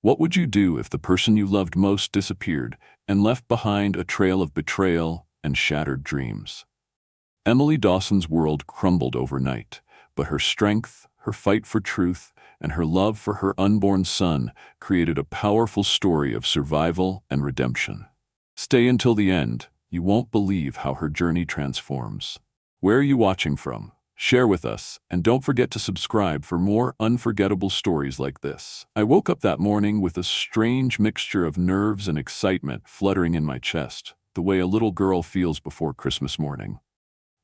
What would you do if the person you loved most disappeared and left behind a trail of betrayal and shattered dreams? Emily Dawson's world crumbled overnight, but her strength, her fight for truth, and her love for her unborn son created a powerful story of survival and redemption. Stay until the end. You won't believe how her journey transforms. Where are you watching from? Share with us, and don't forget to subscribe for more unforgettable stories like this. I woke up that morning with a strange mixture of nerves and excitement fluttering in my chest, the way a little girl feels before Christmas morning.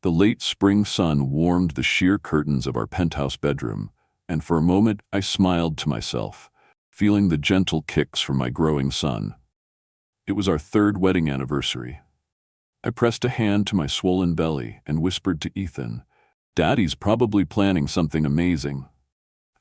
The late spring sun warmed the sheer curtains of our penthouse bedroom, and for a moment I smiled to myself, feeling the gentle kicks from my growing son. It was our third wedding anniversary. I pressed a hand to my swollen belly and whispered to Ethan, "Daddy's probably planning something amazing."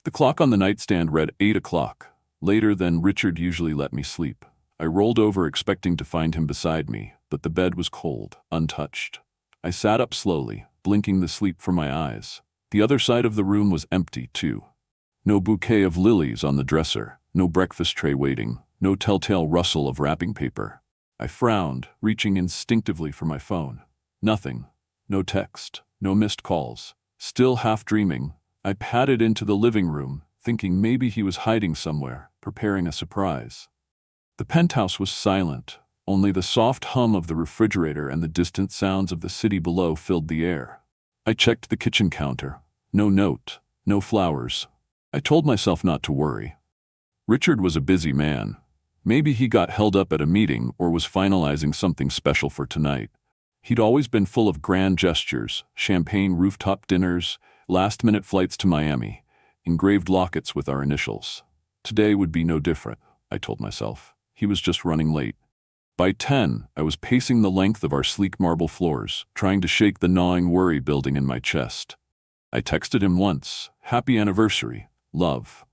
The clock on the nightstand read 8 o'clock, later than Richard usually let me sleep. I rolled over expecting to find him beside me, but the bed was cold, untouched. I sat up slowly, blinking the sleep from my eyes. The other side of the room was empty, too. No bouquet of lilies on the dresser, no breakfast tray waiting, no telltale rustle of wrapping paper. I frowned, reaching instinctively for my phone. Nothing. No text. No missed calls. Still half dreaming, I padded into the living room, thinking maybe he was hiding somewhere, preparing a surprise. The penthouse was silent. Only the soft hum of the refrigerator and the distant sounds of the city below filled the air. I checked the kitchen counter. No note, no flowers. I told myself not to worry. Richard was a busy man. Maybe he got held up at a meeting or was finalizing something special for tonight. He'd always been full of grand gestures, champagne rooftop dinners, last-minute flights to Miami, engraved lockets with our initials. Today would be no different, I told myself. He was just running late. By 10, I was pacing the length of our sleek marble floors, trying to shake the gnawing worry building in my chest. I texted him once, "Happy anniversary, love.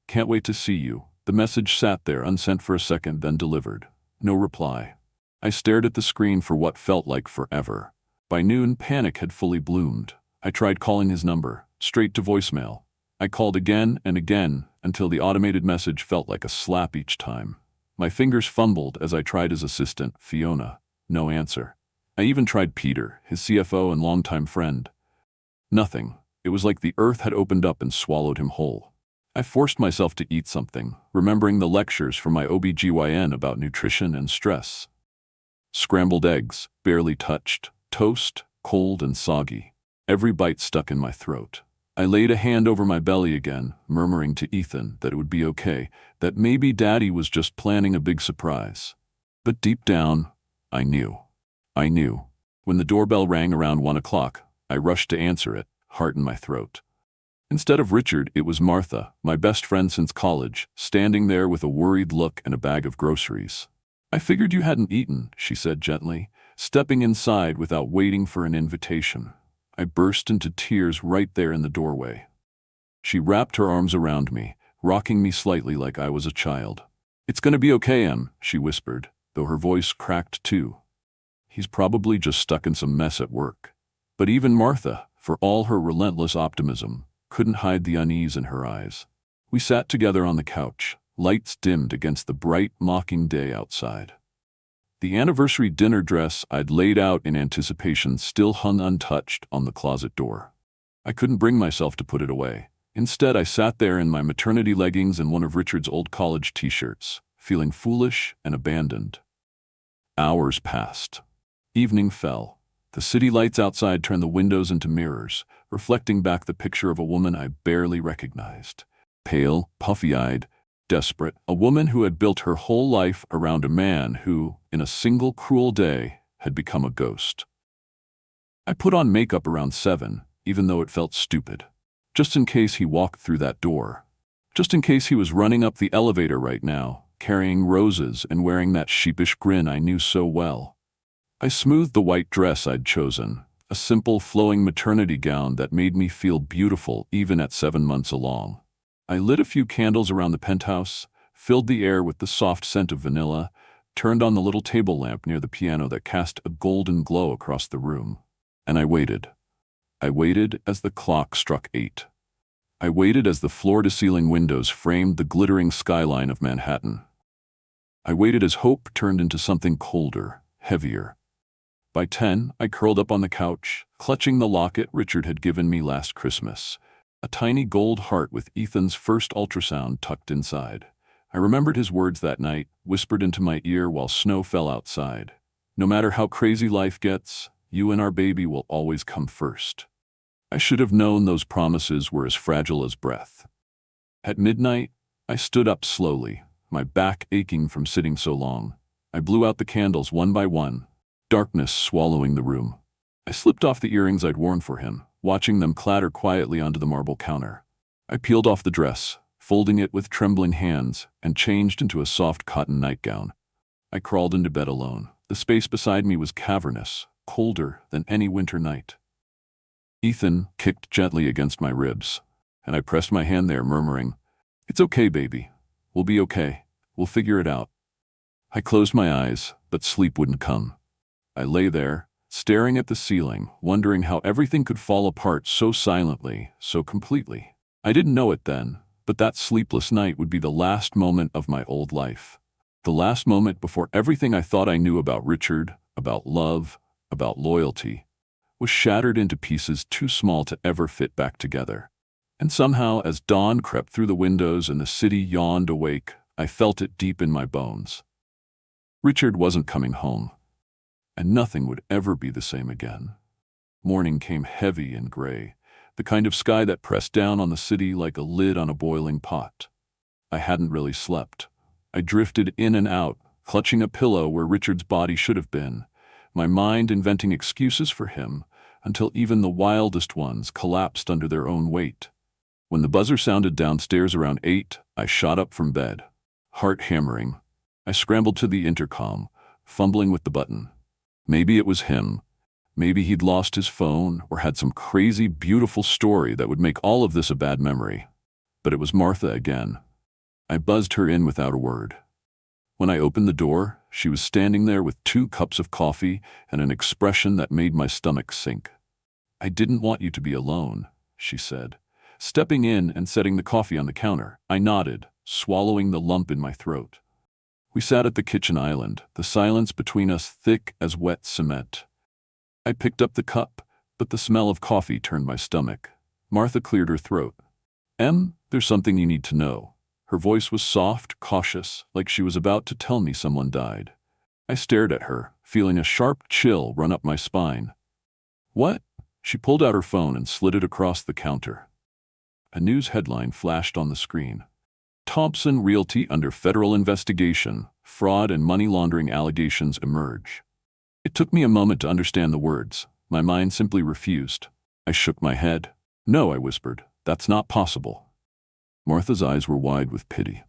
Can't wait to see you." The message sat there unsent for a second, then delivered. No reply. I stared at the screen for what felt like forever. By noon, panic had fully bloomed. I tried calling his number, straight to voicemail. I called again and again, until the automated message felt like a slap each time. My fingers fumbled as I tried his assistant, Fiona. No answer. I even tried Peter, his CFO and longtime friend. Nothing. It was like the earth had opened up and swallowed him whole. I forced myself to eat something, remembering the lectures from my OB/GYN about nutrition and stress. Scrambled eggs, barely touched, toast, cold and soggy. Every bite stuck in my throat. I laid a hand over my belly again, murmuring to Ethan that it would be okay, that maybe Daddy was just planning a big surprise. But deep down, I knew. I knew. When the doorbell rang around 1 o'clock, I rushed to answer it, heart in my throat. Instead of Richard, it was Martha, my best friend since college, standing there with a worried look and a bag of groceries. "I figured you hadn't eaten," she said gently, stepping inside without waiting for an invitation. I burst into tears right there in the doorway. She wrapped her arms around me, rocking me slightly like I was a child. "It's gonna be okay, Em," she whispered, though her voice cracked too. He's probably just stuck in some mess at work. But even Martha, for all her relentless optimism, couldn't hide the unease in her eyes. We sat together on the couch, lights dimmed against the bright, mocking day outside. The anniversary dinner dress I'd laid out in anticipation still hung untouched on the closet door. I couldn't bring myself to put it away. Instead, I sat there in my maternity leggings and one of Richard's old college t-shirts, feeling foolish and abandoned. Hours passed. Evening fell. The city lights outside turned the windows into mirrors, reflecting back the picture of a woman I barely recognized. Pale, puffy-eyed, desperate, a woman who had built her whole life around a man who, in a single cruel day, had become a ghost. I put on makeup around 7, even though it felt stupid. Just in case he walked through that door. Just in case he was running up the elevator right now, carrying roses and wearing that sheepish grin I knew so well. I smoothed the white dress I'd chosen, a simple flowing maternity gown that made me feel beautiful even at 7 months along. I lit a few candles around the penthouse, filled the air with the soft scent of vanilla, turned on the little table lamp near the piano that cast a golden glow across the room. And I waited. I waited as the clock struck 8. I waited as the floor-to-ceiling windows framed the glittering skyline of Manhattan. I waited as hope turned into something colder, heavier. By 10, I curled up on the couch, clutching the locket Richard had given me last Christmas, a tiny gold heart with Ethan's first ultrasound tucked inside. I remembered his words that night, whispered into my ear while snow fell outside. No matter how crazy life gets, you and our baby will always come first. I should have known those promises were as fragile as breath. At midnight, I stood up slowly, my back aching from sitting so long. I blew out the candles one by one, darkness swallowing the room. I slipped off the earrings I'd worn for him, watching them clatter quietly onto the marble counter. I peeled off the dress, folding it with trembling hands, and changed into a soft cotton nightgown. I crawled into bed alone. The space beside me was cavernous, colder than any winter night. Ethan kicked gently against my ribs, and I pressed my hand there, murmuring, "It's okay, baby. We'll be okay. We'll figure it out." I closed my eyes, but sleep wouldn't come. I lay there, staring at the ceiling, wondering how everything could fall apart so silently, so completely. I didn't know it then, but that sleepless night would be the last moment of my old life. The last moment before everything I thought I knew about Richard, about love, about loyalty, was shattered into pieces too small to ever fit back together. And somehow, as dawn crept through the windows and the city yawned awake, I felt it deep in my bones. Richard wasn't coming home, and nothing would ever be the same again. Morning came heavy and gray, the kind of sky that pressed down on the city like a lid on a boiling pot. I hadn't really slept. I drifted in and out, clutching a pillow where Richard's body should have been, my mind inventing excuses for him, until even the wildest ones collapsed under their own weight. When the buzzer sounded downstairs around 8, I shot up from bed, heart hammering. I scrambled to the intercom, fumbling with the button. Maybe it was him. Maybe he'd lost his phone or had some crazy, beautiful story that would make all of this a bad memory. But it was Martha again. I buzzed her in without a word. When I opened the door, she was standing there with 2 cups of coffee and an expression that made my stomach sink. "I didn't want you to be alone," she said, stepping in and setting the coffee on the counter. I nodded, swallowing the lump in my throat. We sat at the kitchen island, the silence between us thick as wet cement. I picked up the cup, but the smell of coffee turned my stomach. Martha cleared her throat. There's something you need to know." Her voice was soft, cautious, like she was about to tell me someone died. I stared at her, feeling a sharp chill run up my spine. "What?" She pulled out her phone and slid it across the counter. A news headline flashed on the screen. "Thompson Realty under federal investigation. Fraud and money laundering allegations emerge." It took me a moment to understand the words. My mind simply refused. I shook my head. "No," I whispered. "That's not possible." Martha's eyes were wide with pity.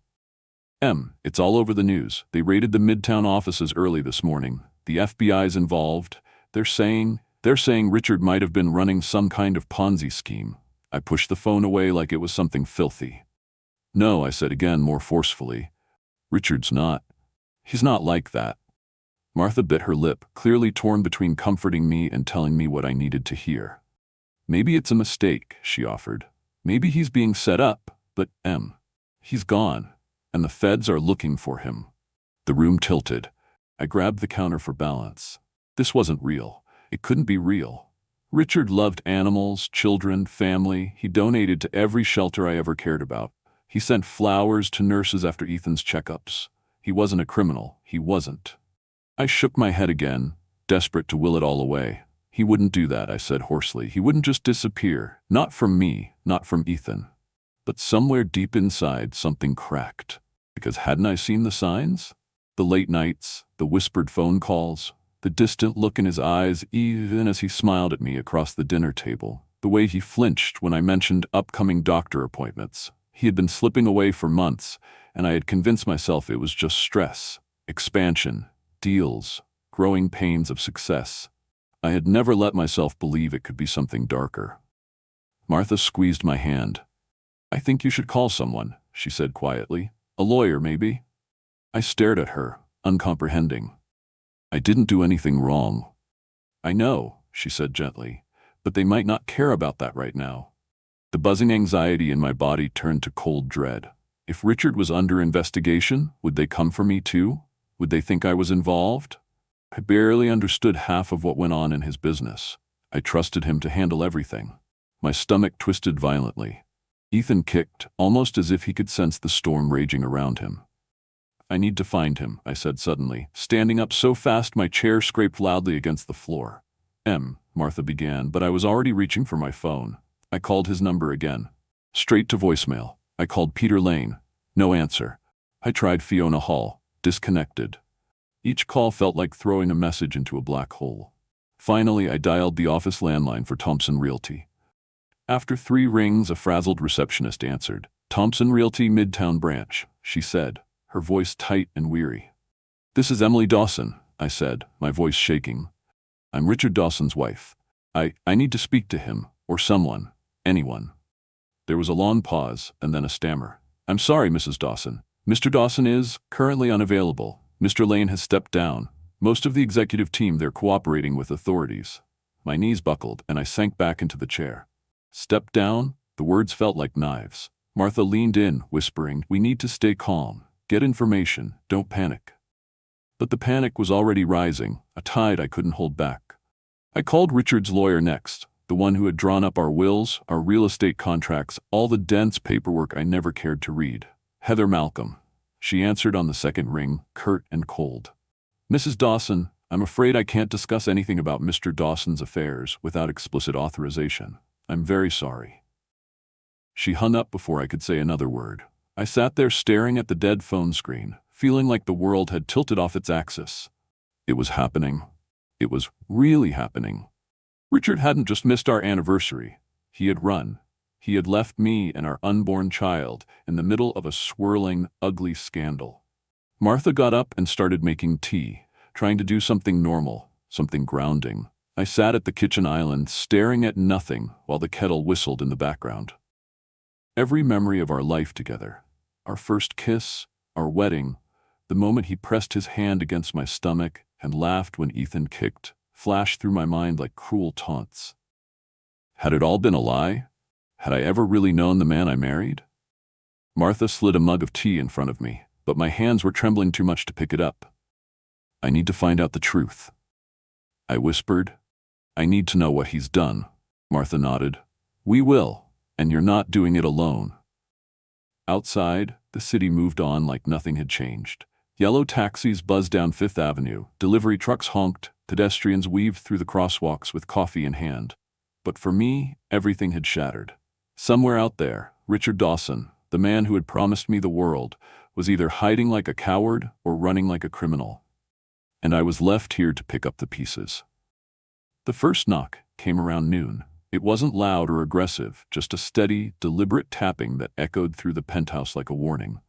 It's all over the news. They raided the Midtown offices early this morning. The FBI's involved. They're saying Richard might have been running some kind of Ponzi scheme." I pushed the phone away like it was something filthy. "No," I said again more forcefully. "Richard's not. He's not like that." Martha bit her lip, clearly torn between comforting me and telling me what I needed to hear. "Maybe it's a mistake," she offered. "Maybe he's being set up, but he's gone, and the feds are looking for him." The room tilted. I grabbed the counter for balance. This wasn't real. It couldn't be real. Richard loved animals, children, family. He donated to every shelter I ever cared about. He sent flowers to nurses after Ethan's checkups. He wasn't a criminal. He wasn't. I shook my head again, desperate to will it all away. "He wouldn't do that," I said hoarsely. "He wouldn't just disappear. Not from me, not from Ethan." But somewhere deep inside, something cracked. Because hadn't I seen the signs? The late nights, the whispered phone calls, the distant look in his eyes even as he smiled at me across the dinner table, the way he flinched when I mentioned upcoming doctor appointments. He had been slipping away for months, and I had convinced myself it was just stress, expansion, deals, growing pains of success. I had never let myself believe it could be something darker. Martha squeezed my hand. "I think you should call someone," she said quietly. "A lawyer, maybe?" I stared at her, uncomprehending. "I didn't do anything wrong." "I know," she said gently, "but they might not care about that right now." The buzzing anxiety in my body turned to cold dread. If Richard was under investigation, would they come for me too? Would they think I was involved? I barely understood half of what went on in his business. I trusted him to handle everything. My stomach twisted violently. Ethan kicked, almost as if he could sense the storm raging around him. I need to find him, I said suddenly, standing up so fast my chair scraped loudly against the floor. Martha began, but I was already reaching for my phone. I called his number again. Straight to voicemail. I called Peter Lane. No answer. I tried Fiona Hall. Disconnected. Each call felt like throwing a message into a black hole. Finally, I dialed the office landline for Thompson Realty. After 3 rings, a frazzled receptionist answered. Thompson Realty Midtown Branch, she said, her voice tight and weary. This is Emily Dawson, I said, my voice shaking. I'm Richard Dawson's wife. I need to speak to him, or someone, anyone. There was a long pause, and then a stammer. I'm sorry, Mrs. Dawson. Mr. Dawson is currently unavailable. Mr. Lane has stepped down. Most of the executive team, they're cooperating with authorities. My knees buckled, and I sank back into the chair. Step down? The words felt like knives. Martha leaned in, whispering, we need to stay calm. Get information. Don't panic. But the panic was already rising, a tide I couldn't hold back. I called Richard's lawyer next, the one who had drawn up our wills, our real estate contracts, all the dense paperwork I never cared to read. Heather Malcolm. She answered on the second ring, curt and cold. Mrs. Dawson, I'm afraid I can't discuss anything about Mr. Dawson's affairs without explicit authorization. I'm very sorry. She hung up before I could say another word. I sat there staring at the dead phone screen, feeling like the world had tilted off its axis. It was happening. It was really happening. Richard hadn't just missed our anniversary. He had run. He had left me and our unborn child in the middle of a swirling, ugly scandal. Martha got up and started making tea, trying to do something normal, something grounding. I sat at the kitchen island, staring at nothing while the kettle whistled in the background. Every memory of our life together, our first kiss, our wedding, the moment he pressed his hand against my stomach and laughed when Ethan kicked, flashed through my mind like cruel taunts. Had it all been a lie? Had I ever really known the man I married? Martha slid a mug of tea in front of me, but my hands were trembling too much to pick it up. I need to find out the truth. I whispered. I need to know what he's done. Martha nodded. We will, and you're not doing it alone. Outside, the city moved on like nothing had changed. Yellow taxis buzzed down Fifth Avenue, delivery trucks honked, pedestrians weaved through the crosswalks with coffee in hand. But for me, everything had shattered. Somewhere out there, Richard Dawson, the man who had promised me the world, was either hiding like a coward or running like a criminal. And I was left here to pick up the pieces. The first knock came around noon. It wasn't loud or aggressive, just a steady, deliberate tapping that echoed through the penthouse like a warning.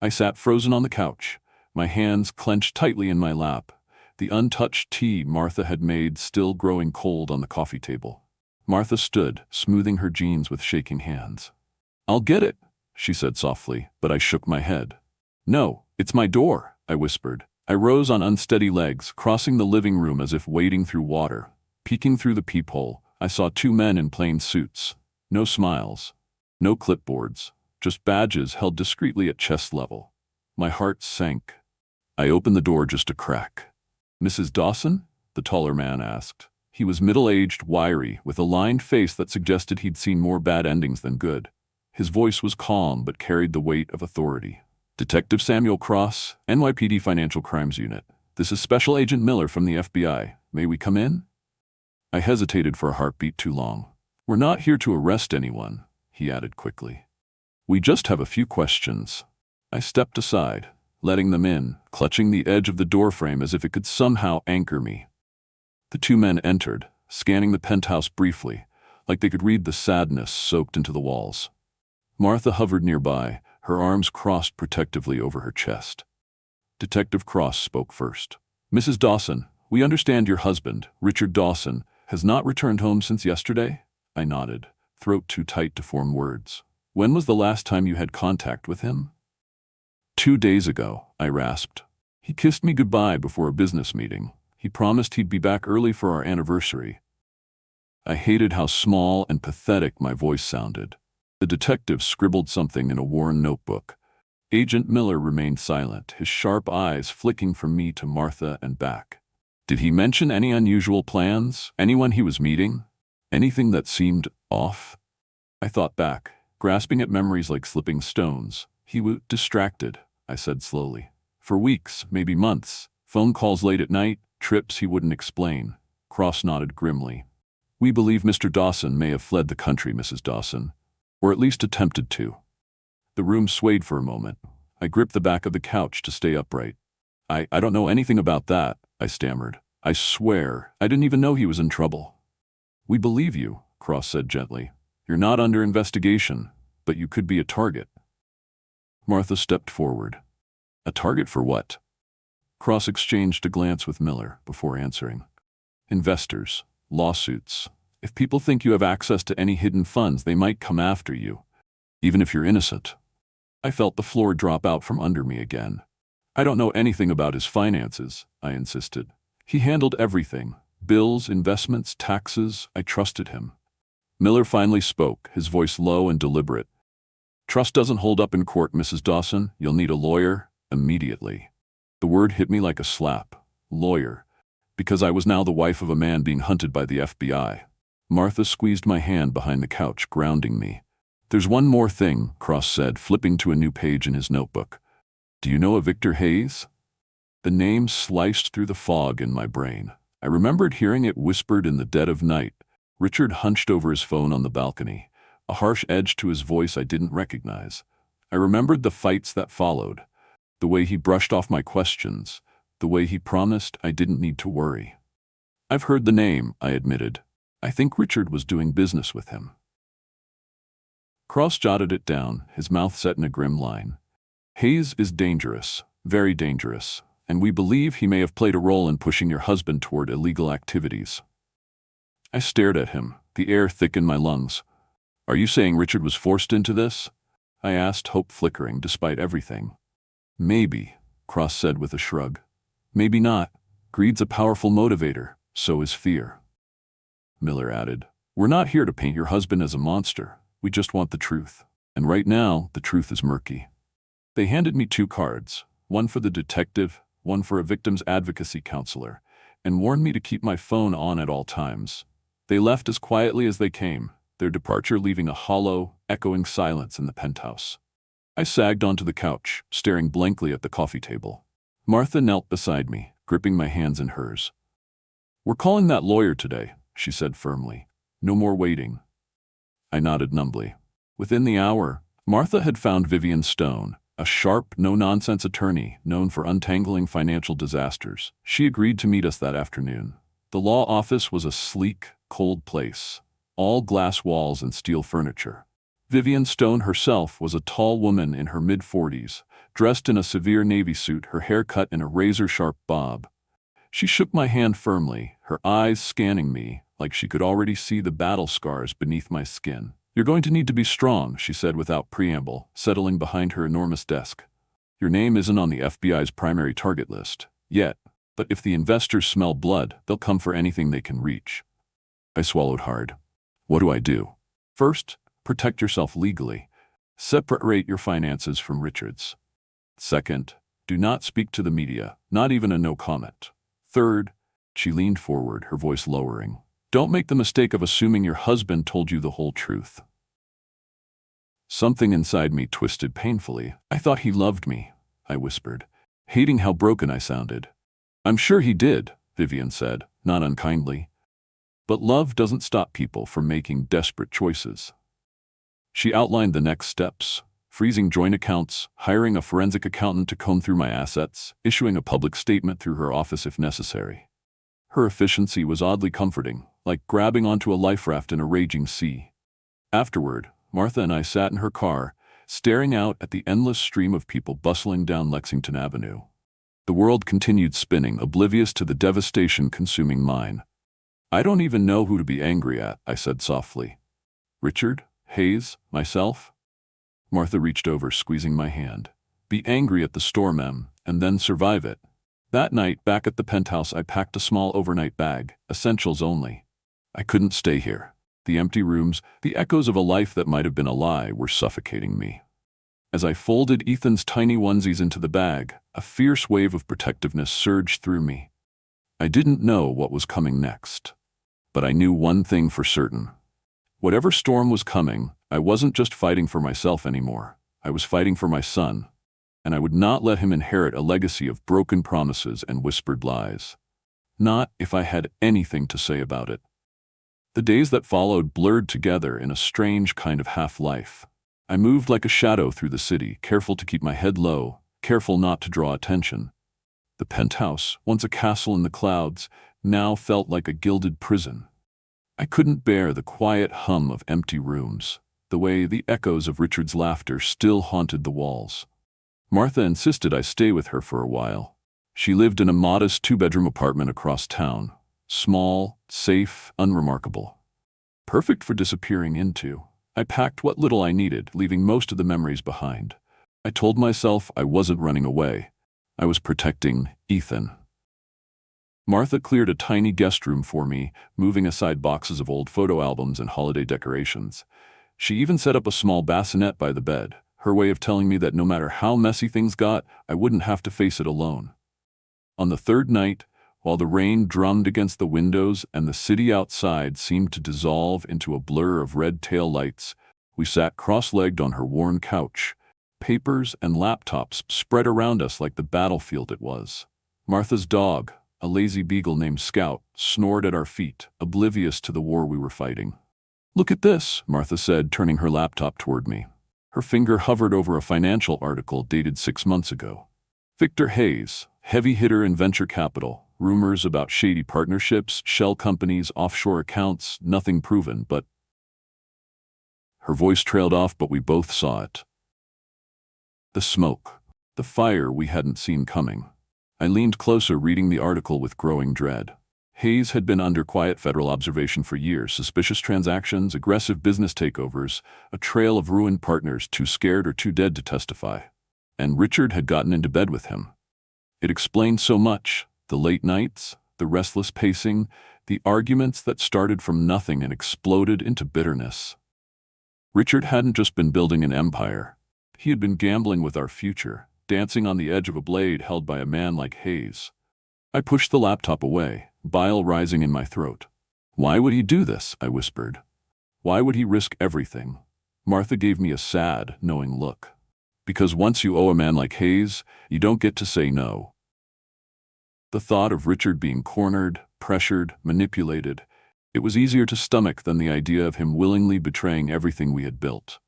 I sat frozen on the couch, my hands clenched tightly in my lap, the untouched tea Martha had made still growing cold on the coffee table. Martha stood, smoothing her jeans with shaking hands. I'll get it, she said softly, but I shook my head. No, it's my door, I whispered. I rose on unsteady legs, crossing the living room as if wading through water. Peeking through the peephole, I saw 2 men in plain suits. No smiles, no clipboards, just badges held discreetly at chest level. My heart sank. I opened the door just a crack. Mrs. Dawson? The taller man asked. He was middle-aged, wiry, with a lined face that suggested he'd seen more bad endings than good. His voice was calm but carried the weight of authority. Detective Samuel Cross, NYPD Financial Crimes Unit. This is Special Agent Miller from the FBI. May we come in? I hesitated for a heartbeat too long. We're not here to arrest anyone, he added quickly. We just have a few questions. I stepped aside, letting them in, clutching the edge of the doorframe as if it could somehow anchor me. The 2 men entered, scanning the penthouse briefly, like they could read the sadness soaked into the walls. Martha hovered nearby, her arms crossed protectively over her chest. Detective Cross spoke first. Mrs. Dawson, we understand your husband, Richard Dawson, has not returned home since yesterday? I nodded, throat too tight to form words. When was the last time you had contact with him? 2 days ago, I rasped. He kissed me goodbye before a business meeting. He promised he'd be back early for our anniversary. I hated how small and pathetic my voice sounded. The detective scribbled something in a worn notebook. Agent Miller remained silent, his sharp eyes flicking from me to Martha and back. Did he mention any unusual plans? Anyone he was meeting? Anything that seemed off? I thought back, grasping at memories like slipping stones. He was distracted, I said slowly. For weeks, maybe months. Phone calls late at night, trips he wouldn't explain. Cross nodded grimly. We believe Mr. Dawson may have fled the country, Mrs. Dawson. Or at least attempted to. The room swayed for a moment. I gripped the back of the couch to stay upright. I don't know anything about that, I stammered. I swear, I didn't even know he was in trouble. We believe you, Cross said gently. You're not under investigation, but you could be a target. Martha stepped forward. A target for what? Cross exchanged a glance with Miller before answering. Investors, lawsuits. If people think you have access to any hidden funds, they might come after you, even if you're innocent. I felt the floor drop out from under me again. I don't know anything about his finances, I insisted. He handled everything. Bills, investments, taxes. I trusted him. Miller finally spoke, his voice low and deliberate. Trust doesn't hold up in court, Mrs. Dawson. You'll need a lawyer immediately. The word hit me like a slap. Lawyer. Because I was now the wife of a man being hunted by the FBI. Martha squeezed my hand behind the couch, grounding me. There's one more thing, Cross said, flipping to a new page in his notebook. Do you know a Victor Hayes? The name sliced through the fog in my brain. I remembered hearing it whispered in the dead of night. Richard hunched over his phone on the balcony, a harsh edge to his voice I didn't recognize. I remembered the fights that followed, the way he brushed off my questions, the way he promised I didn't need to worry. I've heard the name, I admitted. I think Richard was doing business with him. Cross jotted it down, his mouth set in a grim line. Hayes is dangerous, very dangerous, and we believe he may have played a role in pushing your husband toward illegal activities. I stared at him, the air thick in my lungs. Are you saying Richard was forced into this? I asked, hope flickering despite everything. Maybe, Cross said with a shrug. Maybe not. Greed's a powerful motivator, so is fear. Miller added, We're not here to paint your husband as a monster. We just want the truth. And right now, the truth is murky. They handed me 2 cards, one for the detective, one for a victim's advocacy counselor, and warned me to keep my phone on at all times. They left as quietly as they came, their departure leaving a hollow, echoing silence in the penthouse. I sagged onto the couch, staring blankly at the coffee table. Martha knelt beside me, gripping my hands in hers. We're calling that lawyer today, she said firmly. No more waiting. I nodded numbly. Within the hour, Martha had found Vivian Stone, a sharp, no-nonsense attorney known for untangling financial disasters. She agreed to meet us that afternoon. The law office was a sleek, cold place, all glass walls and steel furniture. Vivian Stone herself was a tall woman in her mid-40s, dressed in a severe navy suit, her hair cut in a razor-sharp bob. She shook my hand firmly, her eyes scanning me like she could already see the battle scars beneath my skin. You're going to need to be strong, she said without preamble, settling behind her enormous desk. Your name isn't on the FBI's primary target list, yet, but if the investors smell blood, they'll come for anything they can reach. I swallowed hard. What do I do? First, protect yourself legally. Separate your finances from Richard's. Second, do not speak to the media, not even a no comment. Third, she leaned forward, her voice lowering. Don't make the mistake of assuming your husband told you the whole truth. Something inside me twisted painfully. I thought he loved me, I whispered, hating how broken I sounded. I'm sure he did, Vivian said, not unkindly. But love doesn't stop people from making desperate choices. She outlined the next steps, freezing joint accounts, hiring a forensic accountant to comb through my assets, issuing a public statement through her office if necessary. Her efficiency was oddly comforting, like grabbing onto a life raft in a raging sea. Afterward, Martha and I sat in her car, staring out at the endless stream of people bustling down Lexington Avenue. The world continued spinning, oblivious to the devastation consuming mine. I don't even know who to be angry at, I said softly. Richard? Hayes? Myself? Martha reached over, squeezing my hand. Be angry at the storm, Em, and then survive it. That night, back at the penthouse, I packed a small overnight bag, essentials only. I couldn't stay here. The empty rooms, the echoes of a life that might have been a lie, were suffocating me. As I folded Ethan's tiny onesies into the bag, a fierce wave of protectiveness surged through me. I didn't know what was coming next. But I knew one thing for certain. Whatever storm was coming, I wasn't just fighting for myself anymore. I was fighting for my son, and I would not let him inherit a legacy of broken promises and whispered lies. Not if I had anything to say about it. The days that followed blurred together in a strange kind of half-life. I moved like a shadow through the city, careful to keep my head low, careful not to draw attention. The penthouse, once a castle in the clouds, now felt like a gilded prison. I couldn't bear the quiet hum of empty rooms, the way the echoes of Richard's laughter still haunted the walls. Martha insisted I stay with her for a while. She lived in a modest two-bedroom apartment across town, small, safe, unremarkable. Perfect for disappearing into. I packed what little I needed, leaving most of the memories behind. I told myself I wasn't running away. I was protecting Ethan. Martha cleared a tiny guest room for me, moving aside boxes of old photo albums and holiday decorations. She even set up a small bassinet by the bed, her way of telling me that no matter how messy things got, I wouldn't have to face it alone. On the third night, while the rain drummed against the windows and the city outside seemed to dissolve into a blur of red tail lights, we sat cross-legged on her worn couch, papers and laptops spread around us like the battlefield it was. Martha's dog, a lazy beagle named Scout, snored at our feet, oblivious to the war we were fighting. "Look at this," Martha said, turning her laptop toward me. Her finger hovered over a financial article dated 6 months ago. Victor Hayes, heavy hitter in venture capital, rumors about shady partnerships, shell companies, offshore accounts, nothing proven, but... Her voice trailed off, but we both saw it. The smoke. The fire we hadn't seen coming. I leaned closer, reading the article with growing dread. Hayes had been under quiet federal observation for years, suspicious transactions, aggressive business takeovers, a trail of ruined partners too scared or too dead to testify. And Richard had gotten into bed with him. It explained so much. The late nights, the restless pacing, the arguments that started from nothing and exploded into bitterness. Richard hadn't just been building an empire. He had been gambling with our future, dancing on the edge of a blade held by a man like Hayes. I pushed the laptop away, bile rising in my throat. "Why would he do this?" I whispered. "Why would he risk everything?" Martha gave me a sad, knowing look. "Because once you owe a man like Hayes, you don't get to say no." The thought of Richard being cornered, pressured, manipulated, it was easier to stomach than the idea of him willingly betraying everything we had built.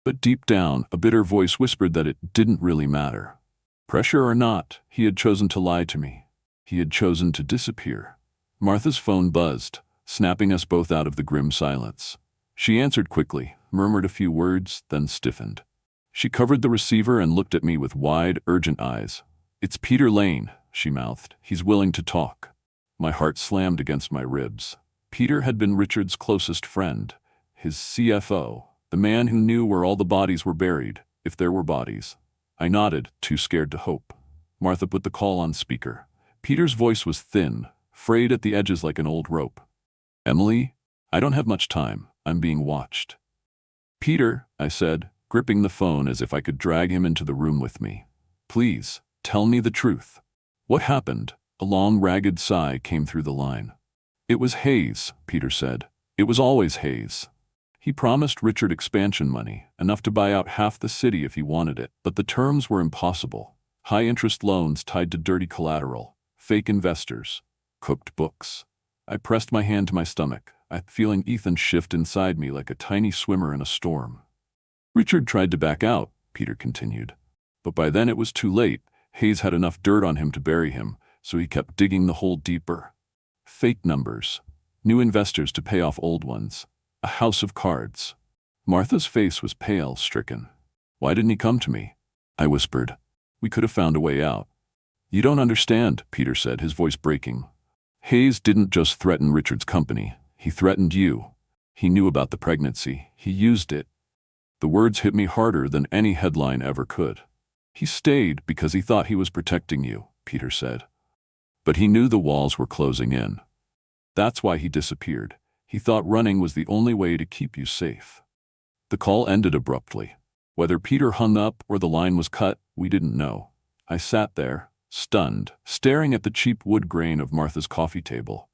But deep down, a bitter voice whispered that it didn't really matter. Pressure or not, he had chosen to lie to me. He had chosen to disappear. Martha's phone buzzed, snapping us both out of the grim silence. She answered quickly, murmured a few words, then stiffened. She covered the receiver and looked at me with wide, urgent eyes. "It's Peter Lane," she mouthed. "He's willing to talk." My heart slammed against my ribs. Peter had been Richard's closest friend, his CFO, the man who knew where all the bodies were buried, if there were bodies. I nodded, too scared to hope. Martha put the call on speaker. Peter's voice was thin, frayed at the edges like an old rope. "Emily, I don't have much time. I'm being watched." "Peter," I said, gripping the phone as if I could drag him into the room with me. "Please, tell me the truth. What happened?" A long, ragged sigh came through the line. "It was Hayes," Peter said. "It was always Hayes. He promised Richard expansion money, enough to buy out half the city if he wanted it, but the terms were impossible. High-interest loans tied to dirty collateral, fake investors, cooked books." I pressed my hand to my stomach, feeling Ethan shift inside me like a tiny swimmer in a storm. "Richard tried to back out," Peter continued. "But by then it was too late. Hayes had enough dirt on him to bury him, so he kept digging the hole deeper. Fake numbers, new investors to pay off old ones, a house of cards." Martha's face was pale, stricken. "Why didn't he come to me?" I whispered. "We could have found a way out." "You don't understand," Peter said, his voice breaking. "Hayes didn't just threaten Richard's company. He threatened you. He knew about the pregnancy. He used it." The words hit me harder than any headline ever could. "He stayed because he thought he was protecting you," Peter said. "But he knew the walls were closing in. That's why he disappeared. He thought running was the only way to keep you safe. The call ended abruptly. Whether Peter hung up or the line was cut, we didn't know. I sat there, stunned, staring at the cheap wood grain of Martha's coffee table.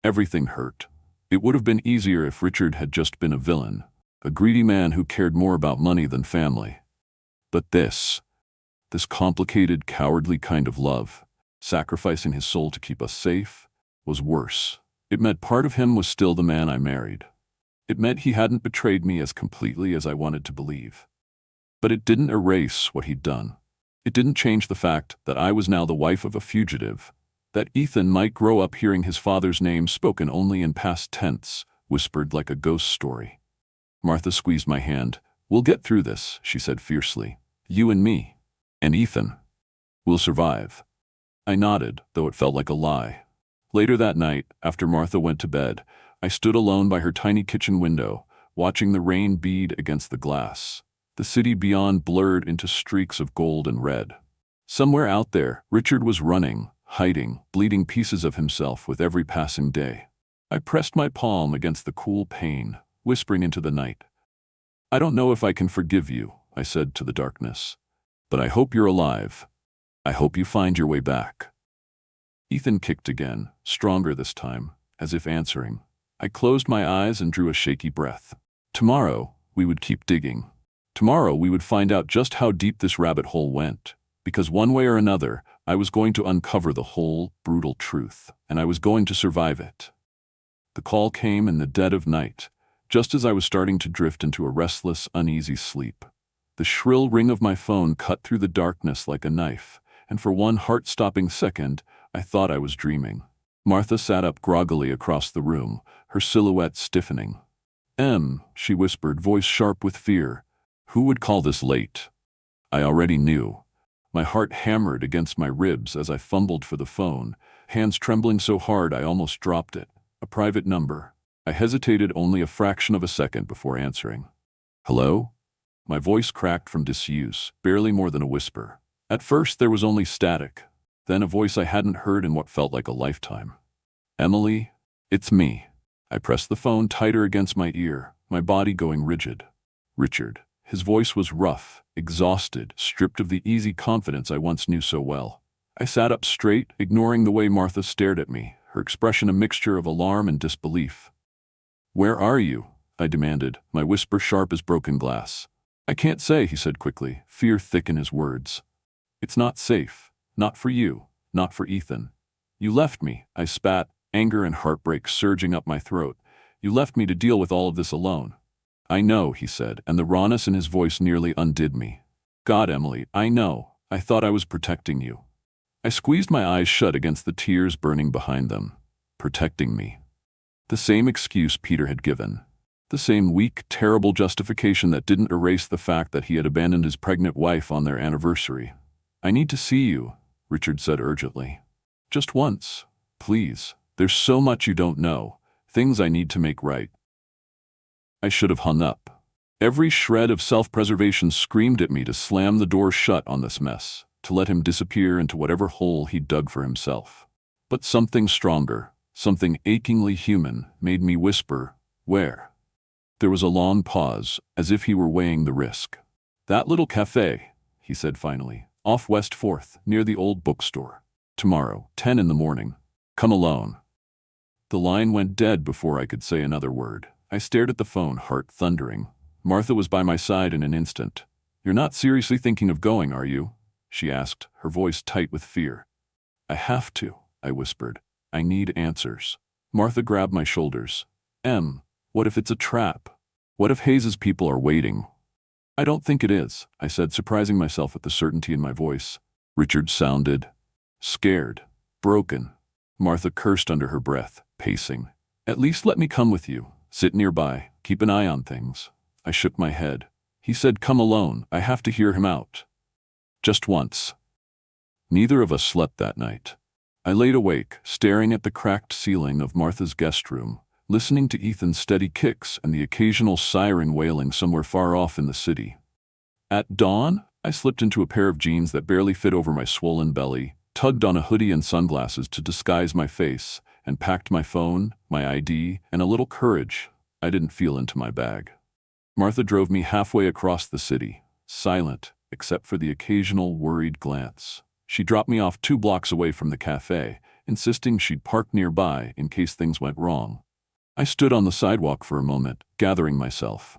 Everything hurt. It would have been easier if Richard had just been a villain, a greedy man who cared more about money than family. But this complicated, cowardly kind of love, sacrificing his soul to keep us safe, was worse. It meant part of him was still the man I married. It meant he hadn't betrayed me as completely as I wanted to believe. But it didn't erase what he'd done. It didn't change the fact that I was now the wife of a fugitive, that Ethan might grow up hearing his father's name spoken only in past tense, whispered like a ghost story. Martha squeezed my hand. "We'll get through this," she said fiercely. "You and me. And Ethan. We'll survive." I nodded, though it felt like a lie. Later that night, after Martha went to bed, I stood alone by her tiny kitchen window, watching the rain bead against the glass. The city beyond blurred into streaks of gold and red. Somewhere out there, Richard was running, hiding, bleeding pieces of himself with every passing day. I pressed my palm against the cool pane, whispering into the night. "I don't know if I can forgive you," I said to the darkness. "But I hope you're alive. I hope you find your way back." Ethan kicked again, stronger this time, as if answering. I closed my eyes and drew a shaky breath. Tomorrow, we would keep digging. Tomorrow, we would find out just how deep this rabbit hole went, because one way or another, I was going to uncover the whole, brutal truth, and I was going to survive it. The call came in the dead of night, just as I was starting to drift into a restless, uneasy sleep. The shrill ring of my phone cut through the darkness like a knife, and for one heart-stopping second, I thought I was dreaming. Martha sat up groggily across the room, her silhouette stiffening. She whispered, voice sharp with fear. "Who would call this late?" I already knew. My heart hammered against my ribs as I fumbled for the phone, hands trembling so hard I almost dropped it. A private number. I hesitated only a fraction of a second before answering. "Hello?" My voice cracked from disuse, barely more than a whisper. At first there was only static, then a voice I hadn't heard in what felt like a lifetime. "Emily, it's me." I pressed the phone tighter against my ear, my body going rigid. "Richard." His voice was rough, exhausted, stripped of the easy confidence I once knew so well. I sat up straight, ignoring the way Martha stared at me, her expression a mixture of alarm and disbelief. "Where are you?" I demanded, my whisper sharp as broken glass. "I can't say," he said quickly, fear thick in his words. "It's not safe. Not for you. Not for Ethan. You left me," I spat, anger and heartbreak surging up my throat. "You left me to deal with all of this alone." "I know," he said, and the rawness in his voice nearly undid me. "God, Emily, I know. I thought I was protecting you." I squeezed my eyes shut against the tears burning behind them. Protecting me. The same excuse Peter had given. The same weak, terrible justification that didn't erase the fact that he had abandoned his pregnant wife on their anniversary. "I need to see you," Richard said urgently. "Just once. Please. There's so much you don't know. Things I need to make right." I should have hung up. Every shred of self-preservation screamed at me to slam the door shut on this mess, to let him disappear into whatever hole he'd dug for himself. But something stronger, something achingly human, made me whisper, "Where?" There was a long pause, as if he were weighing the risk. "That little cafe," he said finally, "off West 4th, near the old bookstore. Tomorrow, 10 in the morning. Come alone." The line went dead before I could say another word. I stared at the phone, heart thundering. Martha was by my side in an instant. "You're not seriously thinking of going, are you?" she asked, her voice tight with fear. "I have to," I whispered. "I need answers." Martha grabbed my shoulders. What if it's a trap? What if Hayes's people are waiting?" "I don't think it is," I said, surprising myself at the certainty in my voice. Richard sounded scared, broken. Martha cursed under her breath, pacing. "At least let me come with you. Sit nearby, keep an eye on things." I shook my head. He said, "Come alone, I have to hear him out." Just once. Neither of us slept that night. I laid awake, staring at the cracked ceiling of Martha's guest room, listening to Ethan's steady kicks and the occasional siren wailing somewhere far off in the city. At dawn, I slipped into a pair of jeans that barely fit over my swollen belly, tugged on a hoodie and sunglasses to disguise my face, and packed my phone, my ID, and a little courage I didn't feel into my bag. Martha drove me halfway across the city, silent except for the occasional worried glance. She dropped me off 2 blocks away from the cafe, insisting she'd park nearby in case things went wrong. I stood on the sidewalk for a moment, gathering myself.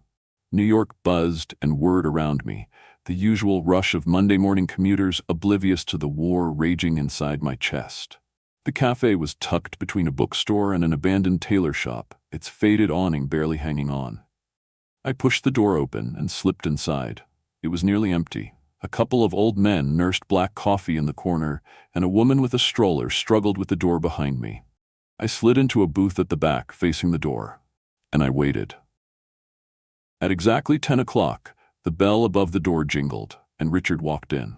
New York buzzed and whirred around me, the usual rush of Monday morning commuters oblivious to the war raging inside my chest. The cafe was tucked between a bookstore and an abandoned tailor shop, its faded awning barely hanging on. I pushed the door open and slipped inside. It was nearly empty. A couple of old men nursed black coffee in the corner, and a woman with a stroller struggled with the door behind me. I slid into a booth at the back, facing the door, and I waited. At exactly 10 o'clock, the bell above the door jingled, and Richard walked in.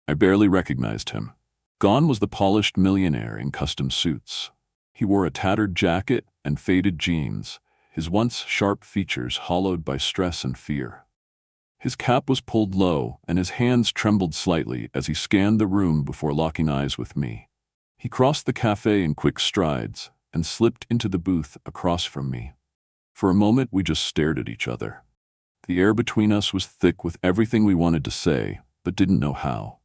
I barely recognized him. Gone was the polished millionaire in custom suits. He wore a tattered jacket and faded jeans, his once sharp features hollowed by stress and fear. His cap was pulled low, and his hands trembled slightly as he scanned the room before locking eyes with me. He crossed the cafe in quick strides and slipped into the booth across from me. For a moment, we just stared at each other. The air between us was thick with everything we wanted to say, but didn't know how.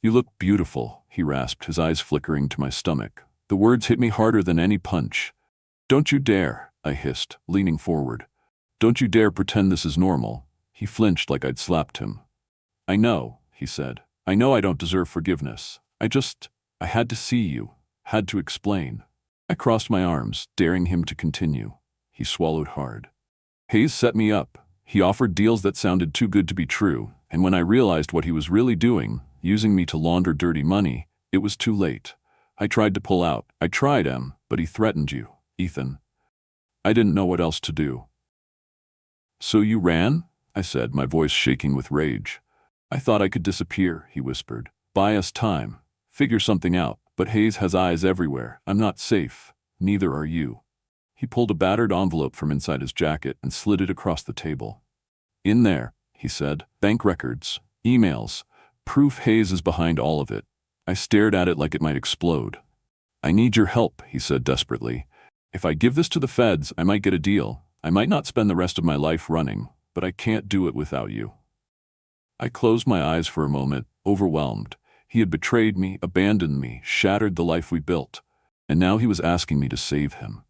"You look beautiful," he rasped, his eyes flickering to my stomach. The words hit me harder than any punch. "Don't you dare," I hissed, leaning forward. "Don't you dare pretend this is normal." He flinched like I'd slapped him. "I know," he said. "I know I don't deserve forgiveness. I had to see you, had to explain." I crossed my arms, daring him to continue. He swallowed hard. "Hayes set me up. He offered deals that sounded too good to be true, and when I realized what he was really doing, using me to launder dirty money, it was too late. I tried to pull out. I tried, but he threatened you, Ethan. I didn't know what else to do." "So you ran?" I said, my voice shaking with rage. "I thought I could disappear," he whispered. "Buy us time. Figure something out, but Hayes has eyes everywhere. I'm not safe. Neither are you." He pulled a battered envelope from inside his jacket and slid it across the table. "In there," he said, "bank records, emails, proof Hayes is behind all of it." I stared at it like it might explode. "I need your help," he said desperately. "If I give this to the feds, I might get a deal. I might not spend the rest of my life running, but I can't do it without you." I closed my eyes for a moment, overwhelmed. He had betrayed me, abandoned me, shattered the life we built, and now he was asking me to save him.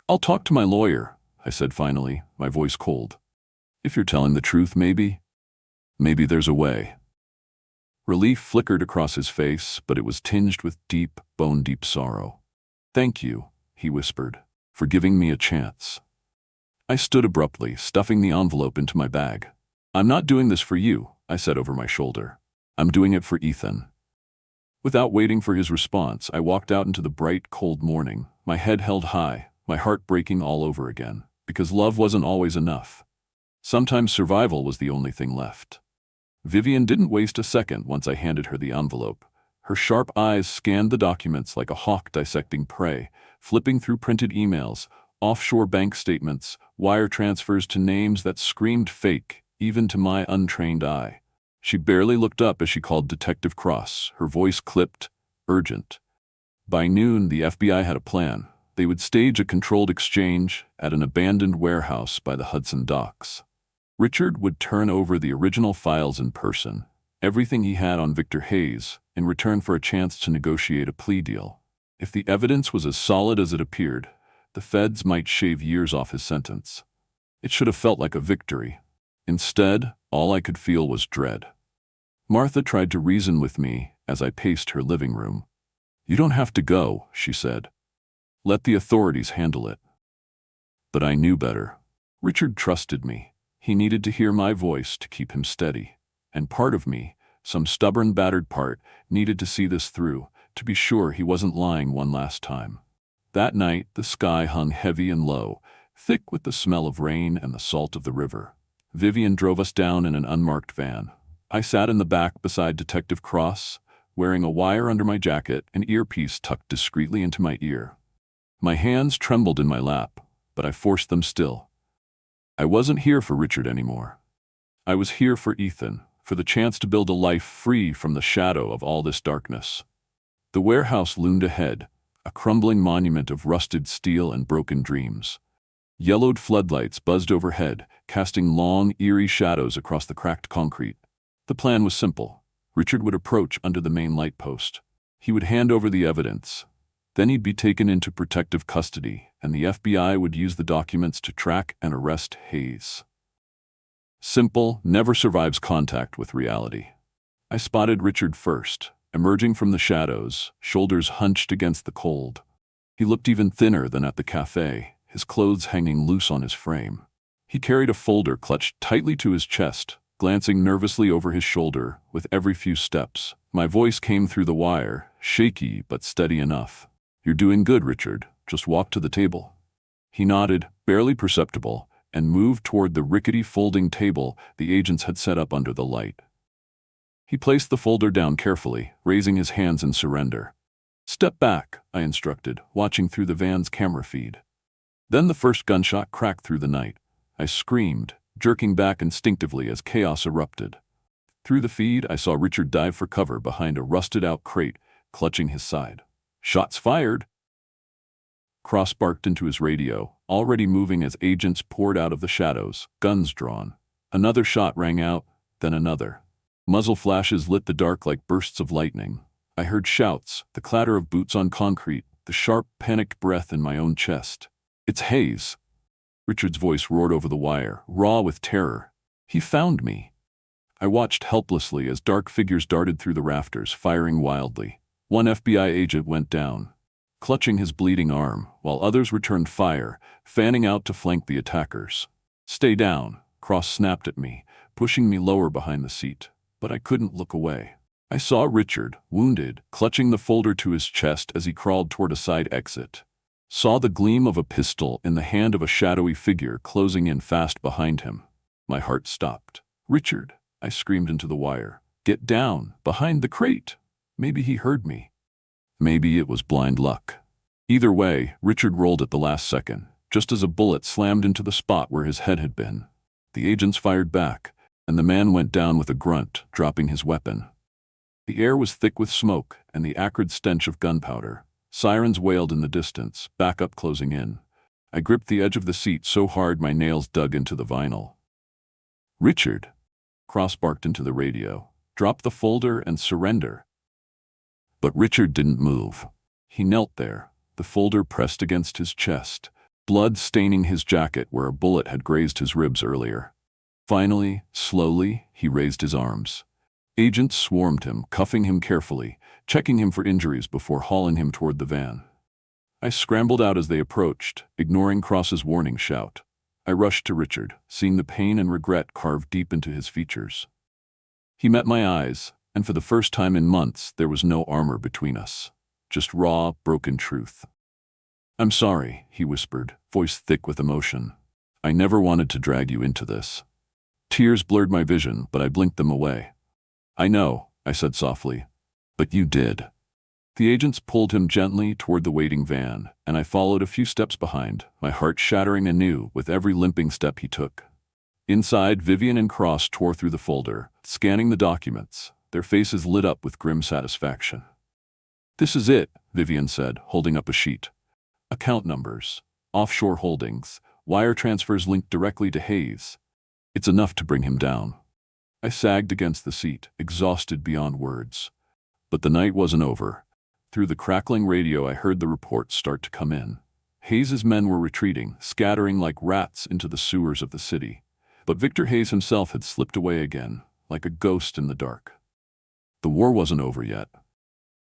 "I'll talk to my lawyer," I said finally, my voice cold. "If you're telling the truth, maybe there's a way." Relief flickered across his face, but it was tinged with deep, bone-deep sorrow. "Thank you," he whispered, "for giving me a chance." I stood abruptly, stuffing the envelope into my bag. "I'm not doing this for you," I said over my shoulder. "I'm doing it for Ethan." Without waiting for his response, I walked out into the bright, cold morning, my head held high, my heart breaking all over again, because love wasn't always enough. Sometimes survival was the only thing left. Vivian didn't waste a second once I handed her the envelope. Her sharp eyes scanned the documents like a hawk dissecting prey, flipping through printed emails, offshore bank statements, wire transfers to names that screamed fake, even to my untrained eye. She barely looked up as she called Detective Cross, her voice clipped, urgent. By noon, the FBI had a plan. They would stage a controlled exchange at an abandoned warehouse by the Hudson docks. Richard would turn over the original files in person, everything he had on Victor Hayes, in return for a chance to negotiate a plea deal. If the evidence was as solid as it appeared, the feds might shave years off his sentence. It should have felt like a victory. Instead, all I could feel was dread. Martha tried to reason with me as I paced her living room. "You don't have to go," she said. "Let the authorities handle it." But I knew better. Richard trusted me. He needed to hear my voice to keep him steady. And part of me, some stubborn, battered part, needed to see this through, to be sure he wasn't lying one last time. That night, the sky hung heavy and low, thick with the smell of rain and the salt of the river. Vivian drove us down in an unmarked van. I sat in the back beside Detective Cross, wearing a wire under my jacket, an earpiece tucked discreetly into my ear. My hands trembled in my lap, but I forced them still. I wasn't here for Richard anymore. I was here for Ethan, for the chance to build a life free from the shadow of all this darkness. The warehouse loomed ahead, a crumbling monument of rusted steel and broken dreams. Yellowed floodlights buzzed overhead, casting long, eerie shadows across the cracked concrete. The plan was simple. Richard would approach under the main light post. He would hand over the evidence. Then he'd be taken into protective custody, and the FBI would use the documents to track and arrest Hayes. Simple never survives contact with reality. I spotted Richard first, emerging from the shadows, shoulders hunched against the cold. He looked even thinner than at the cafe, his clothes hanging loose on his frame. He carried a folder clutched tightly to his chest, glancing nervously over his shoulder with every few steps. My voice came through the wire, shaky but steady enough. "You're doing good, Richard. Just walk to the table." He nodded, barely perceptible, and moved toward the rickety folding table the agents had set up under the light. He placed the folder down carefully, raising his hands in surrender. "Step back," I instructed, watching through the van's camera feed. Then the first gunshot cracked through the night. I screamed, jerking back instinctively as chaos erupted. Through the feed, I saw Richard dive for cover behind a rusted-out crate, clutching his side. "Shots fired!" Cross barked into his radio, already moving as agents poured out of the shadows, guns drawn. Another shot rang out, then another. Muzzle flashes lit the dark like bursts of lightning. I heard shouts, the clatter of boots on concrete, the sharp, panicked breath in my own chest. "It's Hayes!" Richard's voice roared over the wire, raw with terror. "He found me!" I watched helplessly as dark figures darted through the rafters, firing wildly. One FBI agent went down, clutching his bleeding arm, while others returned fire, fanning out to flank the attackers. "Stay down," Cross snapped at me, pushing me lower behind the seat. But I couldn't look away. I saw Richard, wounded, clutching the folder to his chest as he crawled toward a side exit. Saw the gleam of a pistol in the hand of a shadowy figure closing in fast behind him. My heart stopped. "Richard," I screamed into the wire. "Get down, behind the crate." Maybe he heard me. Maybe it was blind luck. Either way, Richard rolled at the last second, just as a bullet slammed into the spot where his head had been. The agents fired back, and the man went down with a grunt, dropping his weapon. The air was thick with smoke and the acrid stench of gunpowder. Sirens wailed in the distance, backup closing in. I gripped the edge of the seat so hard my nails dug into the vinyl. "Richard," Cross barked into the radio. "Drop the folder and surrender." But Richard didn't move. He knelt there, the folder pressed against his chest, blood staining his jacket where a bullet had grazed his ribs earlier. Finally, slowly, he raised his arms. Agents swarmed him, cuffing him carefully, checking him for injuries before hauling him toward the van. I scrambled out as they approached, ignoring Cross's warning shout. I rushed to Richard, seeing the pain and regret carved deep into his features. He met my eyes, and for the first time in months, there was no armor between us. Just raw, broken truth. "I'm sorry," he whispered, voice thick with emotion. "I never wanted to drag you into this." Tears blurred my vision, but I blinked them away. "I know," I said softly. "But you did." The agents pulled him gently toward the waiting van, and I followed a few steps behind, my heart shattering anew with every limping step he took. Inside, Vivian and Cross tore through the folder, scanning the documents, their faces lit up with grim satisfaction. "This is it," Vivian said, holding up a sheet. "Account numbers, offshore holdings, wire transfers linked directly to Hayes. It's enough to bring him down." I sagged against the seat, exhausted beyond words. But the night wasn't over. Through the crackling radio I heard the reports start to come in. Hayes's men were retreating, scattering like rats into the sewers of the city. But Victor Hayes himself had slipped away again, like a ghost in the dark. The war wasn't over yet.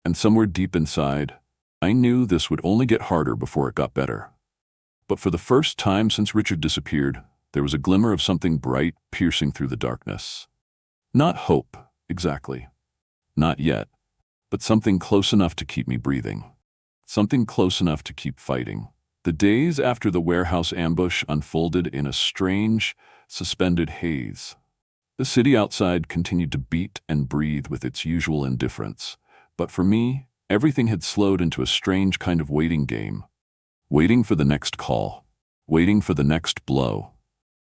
And somewhere deep inside, I knew this would only get harder before it got better. But for the first time since Richard disappeared, there was a glimmer of something bright piercing through the darkness. Not hope, exactly. Not yet. But something close enough to keep me breathing. Something close enough to keep fighting. The days after the warehouse ambush unfolded in a strange, suspended haze. The city outside continued to beat and breathe with its usual indifference. But for me, everything had slowed into a strange kind of waiting game. Waiting for the next call. Waiting for the next blow.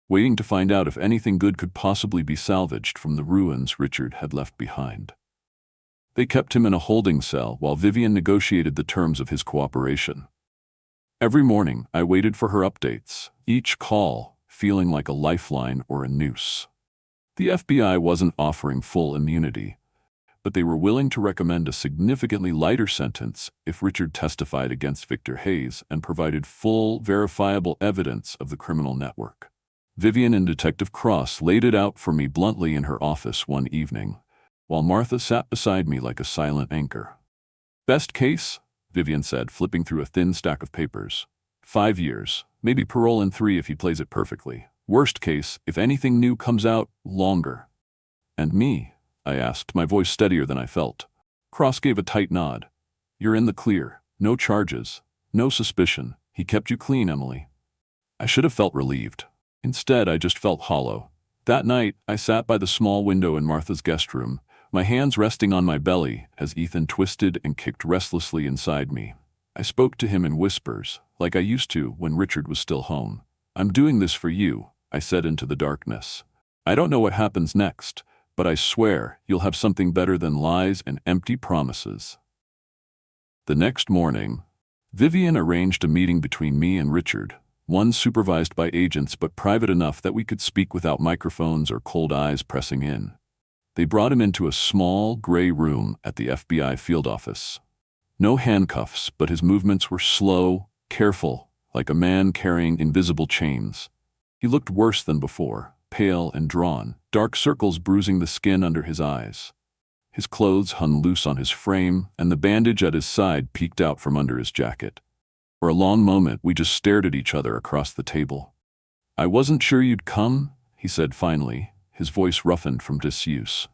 Waiting to find out if anything good could possibly be salvaged from the ruins Richard had left behind. They kept him in a holding cell while Vivian negotiated the terms of his cooperation. Every morning, I waited for her updates, each call feeling like a lifeline or a noose. The FBI wasn't offering full immunity, but they were willing to recommend a significantly lighter sentence if Richard testified against Victor Hayes and provided full, verifiable evidence of the criminal network. Vivian and Detective Cross laid it out for me bluntly in her office one evening, while Martha sat beside me like a silent anchor. "Best case," Vivian said, flipping through a thin stack of papers. 5 years, maybe parole in 3 if he plays it perfectly. Worst case, if anything new comes out, longer. "And me?" I asked, my voice steadier than I felt. Cross gave a tight nod. "You're in the clear. No charges. No suspicion. He kept you clean, Emily." I should have felt relieved. Instead, I just felt hollow. That night, I sat by the small window in Martha's guest room, my hands resting on my belly as Ethan twisted and kicked restlessly inside me. I spoke to him in whispers, like I used to when Richard was still home. "I'm doing this for you," I said into the darkness. "I don't know what happens next, but I swear you'll have something better than lies and empty promises." The next morning, Vivian arranged a meeting between me and Richard, one supervised by agents but private enough that we could speak without microphones or cold eyes pressing in. They brought him into a small, gray room at the FBI field office. No handcuffs, but his movements were slow, careful, like a man carrying invisible chains. He looked worse than before, pale and drawn, dark circles bruising the skin under his eyes. His clothes hung loose on his frame, and the bandage at his side peeked out from under his jacket. For a long moment, we just stared at each other across the table. "I wasn't sure you'd come," he said finally, his voice roughened from disuse.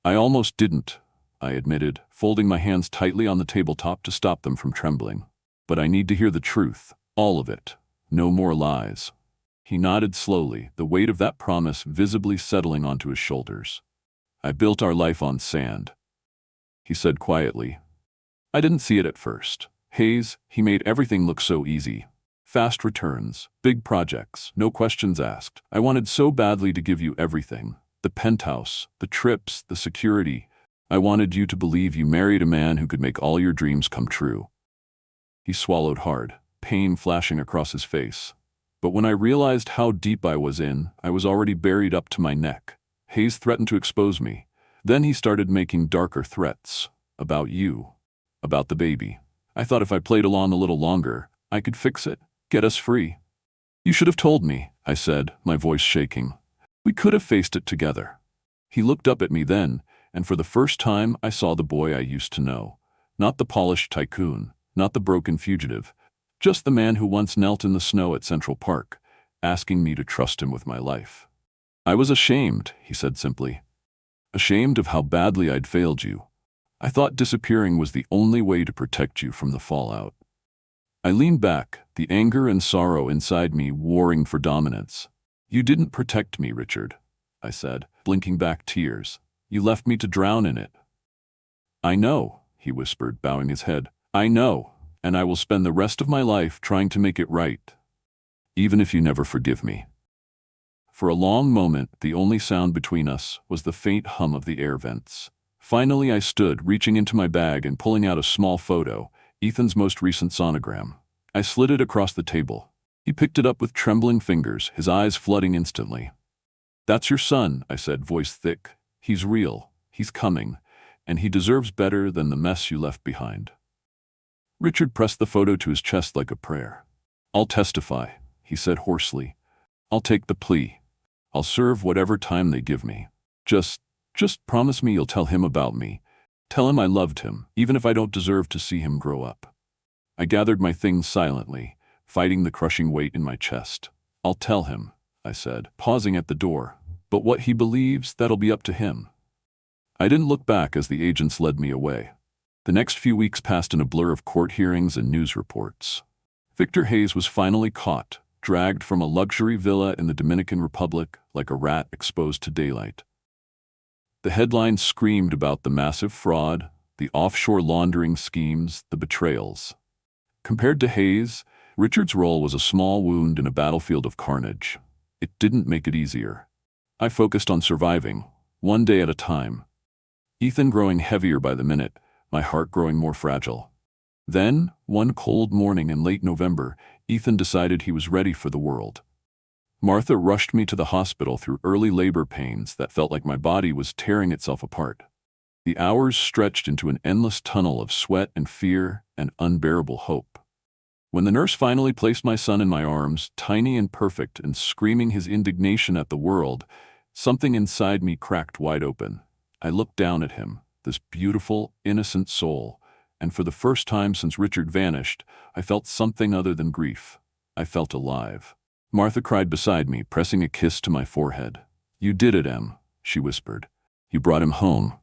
"I almost didn't," I admitted, folding my hands tightly on the tabletop to stop them from trembling. "But I need to hear the truth, all of it. No more lies." He nodded slowly, the weight of that promise visibly settling onto his shoulders. "I built our life on sand," he said quietly. "I didn't see it at first. Hayes, he made everything look so easy. Fast returns, big projects, no questions asked. I wanted so badly to give you everything. The penthouse, the trips, the security. I wanted you to believe you married a man who could make all your dreams come true." He swallowed hard, pain flashing across his face. But when I realized how deep I was in, I was already buried up to my neck. Hayes threatened to expose me. Then he started making darker threats. About you. About the baby. I thought if I played along a little longer, I could fix it, get us free. "You should have told me," I said, my voice shaking. "We could have faced it together." He looked up at me then, and for the first time I saw the boy I used to know. Not the polished tycoon, not the broken fugitive, just the man who once knelt in the snow at Central Park, asking me to trust him with my life. "I was ashamed," he said simply. "Ashamed of how badly I'd failed you. I thought disappearing was the only way to protect you from the fallout." I leaned back, the anger and sorrow inside me warring for dominance. "You didn't protect me, Richard," I said, blinking back tears. "You left me to drown in it." "I know," he whispered, bowing his head. "I know, and I will spend the rest of my life trying to make it right, even if you never forgive me." For a long moment, the only sound between us was the faint hum of the air vents. Finally, I stood, reaching into my bag and pulling out a small photo, Ethan's most recent sonogram. I slid it across the table. He picked it up with trembling fingers, his eyes flooding instantly. "That's your son," I said, voice thick. "He's real, he's coming, and he deserves better than the mess you left behind." Richard pressed the photo to his chest like a prayer. "I'll testify," he said hoarsely. "I'll take the plea. I'll serve whatever time they give me. Just promise me you'll tell him about me. Tell him I loved him, even if I don't deserve to see him grow up." I gathered my things silently, fighting the crushing weight in my chest. "I'll tell him," I said, pausing at the door. "But what he believes, that'll be up to him." I didn't look back as the agents led me away. The next few weeks passed in a blur of court hearings and news reports. Victor Hayes was finally caught, dragged from a luxury villa in the Dominican Republic like a rat exposed to daylight. The headlines screamed about the massive fraud, the offshore laundering schemes, the betrayals. Compared to Hayes, Richard's role was a small wound in a battlefield of carnage. It didn't make it easier. I focused on surviving, one day at a time. Ethan growing heavier by the minute, my heart growing more fragile. Then, one cold morning in late November, Ethan decided he was ready for the world. Martha rushed me to the hospital through early labor pains that felt like my body was tearing itself apart. The hours stretched into an endless tunnel of sweat and fear and unbearable hope. When the nurse finally placed my son in my arms, tiny and perfect and screaming his indignation at the world, something inside me cracked wide open. I looked down at him, this beautiful, innocent soul, and for the first time since Richard vanished, I felt something other than grief. I felt alive. Martha cried beside me, pressing a kiss to my forehead. "You did it, Em," she whispered. "You brought him home."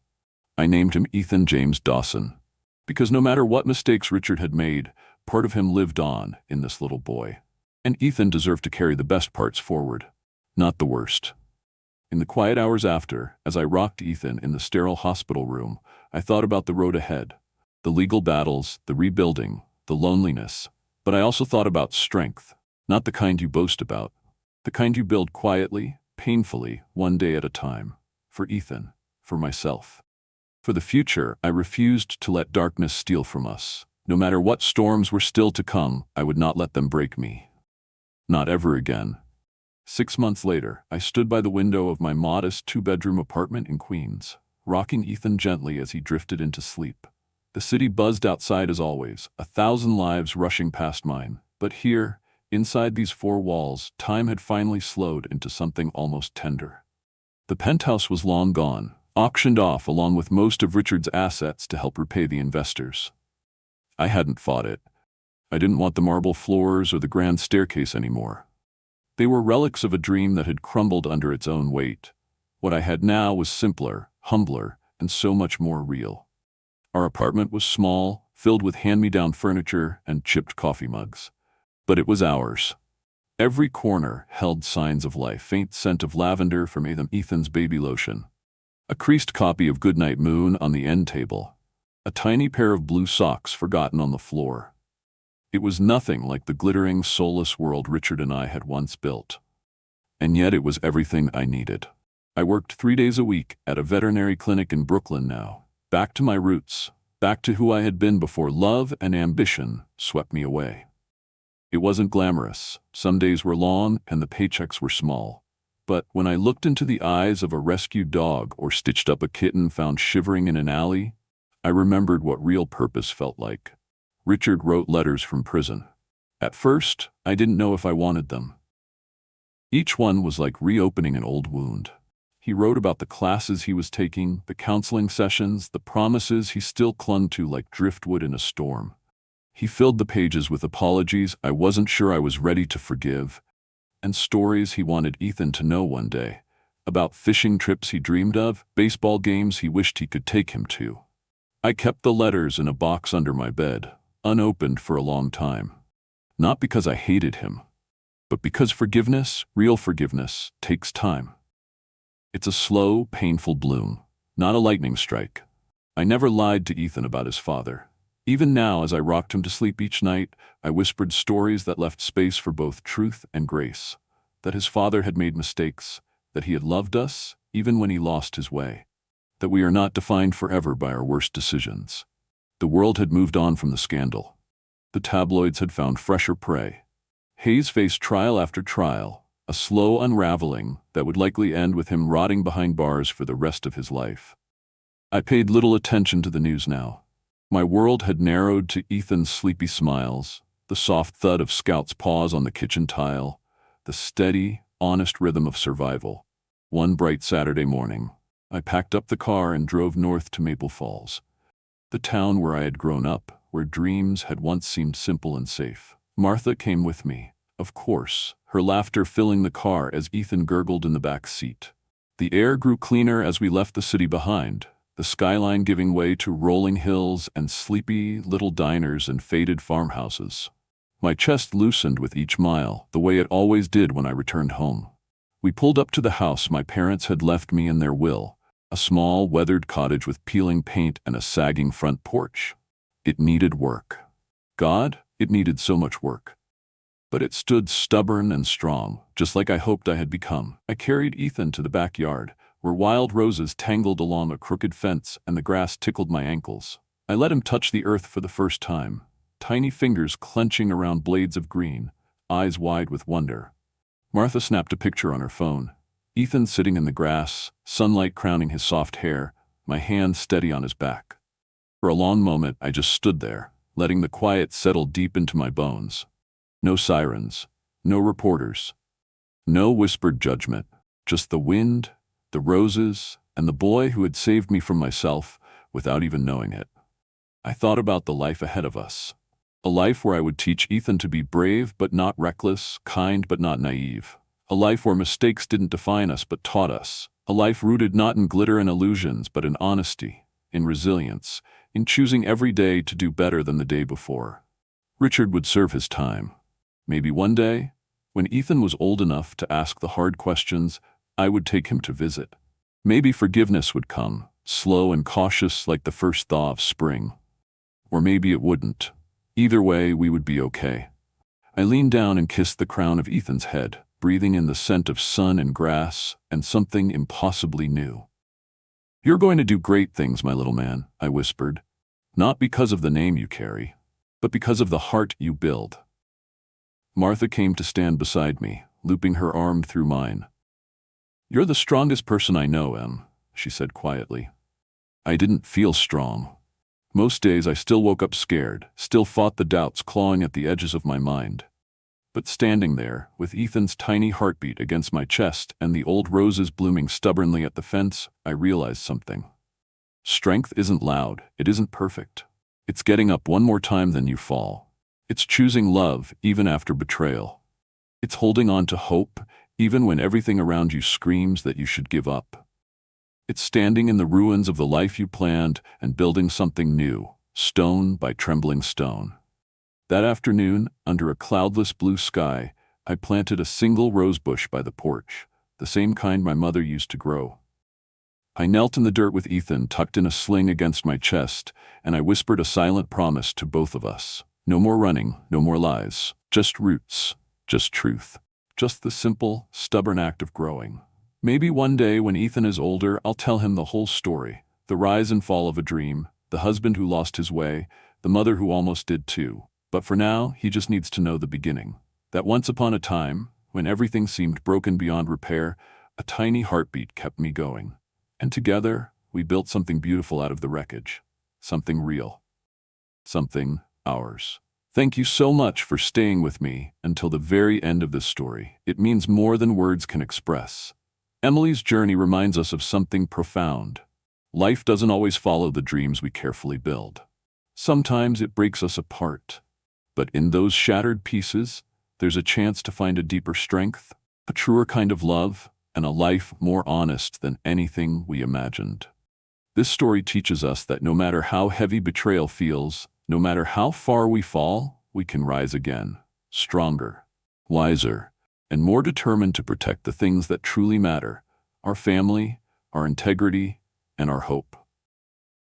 I named him Ethan James Dawson, because no matter what mistakes Richard had made, part of him lived on in this little boy. And Ethan deserved to carry the best parts forward, not the worst. In the quiet hours after, as I rocked Ethan in the sterile hospital room, I thought about the road ahead, the legal battles, the rebuilding, the loneliness. But I also thought about strength, not the kind you boast about, the kind you build quietly, painfully, one day at a time. For Ethan, for myself. For the future, I refused to let darkness steal from us. No matter what storms were still to come, I would not let them break me. Not ever again. 6 months later, I stood by the window of my modest 2-bedroom apartment in Queens, rocking Ethan gently as he drifted into sleep. The city buzzed outside as always, 1,000 lives rushing past mine. But here, inside these 4 walls, time had finally slowed into something almost tender. The penthouse was long gone, auctioned off along with most of Richard's assets to help repay the investors. I hadn't fought it. I didn't want the marble floors or the grand staircase anymore. They were relics of a dream that had crumbled under its own weight. What I had now was simpler, humbler, and so much more real. Our apartment was small, filled with hand-me-down furniture and chipped coffee mugs. But it was ours. Every corner held signs of life, faint scent of lavender from Ethan's baby lotion, a creased copy of Goodnight Moon on the end table, a tiny pair of blue socks forgotten on the floor. It was nothing like the glittering, soulless world Richard and I had once built. And yet it was everything I needed. I worked 3 days a week at a veterinary clinic in Brooklyn now, back to my roots, back to who I had been before love and ambition swept me away. It wasn't glamorous. Some days were long and the paychecks were small. But when I looked into the eyes of a rescued dog or stitched up a kitten found shivering in an alley, I remembered what real purpose felt like. Richard wrote letters from prison. At first, I didn't know if I wanted them. Each one was like reopening an old wound. He wrote about the classes he was taking, the counseling sessions, the promises he still clung to like driftwood in a storm. He filled the pages with apologies I wasn't sure I was ready to forgive, and stories he wanted Ethan to know one day, about fishing trips he dreamed of, baseball games he wished he could take him to. I kept the letters in a box under my bed, unopened for a long time. Not because I hated him, but because forgiveness, real forgiveness, takes time. It's a slow, painful bloom, not a lightning strike. I never lied to Ethan about his father. Even now, as I rocked him to sleep each night, I whispered stories that left space for both truth and grace. That his father had made mistakes, that he had loved us, even when he lost his way. That we are not defined forever by our worst decisions. The world had moved on from the scandal. The tabloids had found fresher prey. Hayes faced trial after trial, a slow unraveling that would likely end with him rotting behind bars for the rest of his life. I paid little attention to the news now. My world had narrowed to Ethan's sleepy smiles, the soft thud of Scout's paws on the kitchen tile, the steady, honest rhythm of survival. One bright Saturday morning, I packed up the car and drove north to Maple Falls, the town where I had grown up, where dreams had once seemed simple and safe. Martha came with me, of course, her laughter filling the car as Ethan gurgled in the back seat. The air grew cleaner as we left the city behind, the skyline giving way to rolling hills and sleepy little diners and faded farmhouses. My chest loosened with each mile, the way it always did when I returned home. We pulled up to the house my parents had left me in their will, a small, weathered cottage with peeling paint and a sagging front porch. It needed work. God, it needed so much work. But it stood stubborn and strong, just like I hoped I had become. I carried Ethan to the backyard, where wild roses tangled along a crooked fence and the grass tickled my ankles. I let him touch the earth for the first time, tiny fingers clenching around blades of green, eyes wide with wonder. Martha snapped a picture on her phone. Ethan sitting in the grass, sunlight crowning his soft hair, my hand steady on his back. For a long moment, I just stood there, letting the quiet settle deep into my bones. No sirens, no reporters, no whispered judgment, just the wind, the roses, and the boy who had saved me from myself without even knowing it. I thought about the life ahead of us. A life where I would teach Ethan to be brave but not reckless, kind but not naive. A life where mistakes didn't define us but taught us. A life rooted not in glitter and illusions but in honesty, in resilience, in choosing every day to do better than the day before. Richard would serve his time. Maybe one day, when Ethan was old enough to ask the hard questions, I would take him to visit. Maybe forgiveness would come, slow and cautious like the first thaw of spring. Or maybe it wouldn't. Either way, we would be okay. I leaned down and kissed the crown of Ethan's head, breathing in the scent of sun and grass and something impossibly new. "You're going to do great things, my little man," I whispered. "Not because of the name you carry, but because of the heart you build." Martha came to stand beside me, looping her arm through mine. "You're the strongest person I know, Em," she said quietly. I didn't feel strong. Most days I still woke up scared, still fought the doubts clawing at the edges of my mind. But standing there, with Ethan's tiny heartbeat against my chest and the old roses blooming stubbornly at the fence, I realized something. Strength isn't loud, it isn't perfect. It's getting up one more time than you fall. It's choosing love even after betrayal. It's holding on to hope even when everything around you screams that you should give up. It's standing in the ruins of the life you planned and building something new, stone by trembling stone. That afternoon, under a cloudless blue sky, I planted a single rose bush by the porch, the same kind my mother used to grow. I knelt in the dirt with Ethan tucked in a sling against my chest, and I whispered a silent promise to both of us. No more running, no more lies, just roots, just truth, just the simple, stubborn act of growing. Maybe one day when Ethan is older, I'll tell him the whole story, the rise and fall of a dream, the husband who lost his way, the mother who almost did too. But for now, he just needs to know the beginning. That once upon a time, when everything seemed broken beyond repair, a tiny heartbeat kept me going. And together, we built something beautiful out of the wreckage. Something real. Something ours. Thank you so much for staying with me until the very end of this story. It means more than words can express. Emily's journey reminds us of something profound. Life doesn't always follow the dreams we carefully build. Sometimes it breaks us apart. But in those shattered pieces, there's a chance to find a deeper strength, a truer kind of love, and a life more honest than anything we imagined. This story teaches us that no matter how heavy betrayal feels, no matter how far we fall, we can rise again, stronger, wiser, and more determined to protect the things that truly matter, our family, our integrity, and our hope.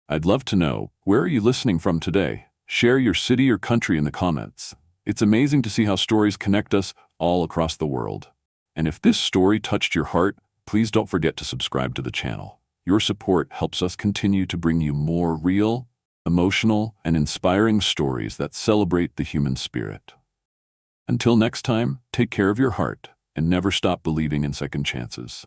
I'd love to know, where are you listening from today? Share your city or country in the comments. It's amazing to see how stories connect us all across the world. And if this story touched your heart, please don't forget to subscribe to the channel. Your support helps us continue to bring you more real, emotional, and inspiring stories that celebrate the human spirit. Until next time, take care of your heart and never stop believing in second chances.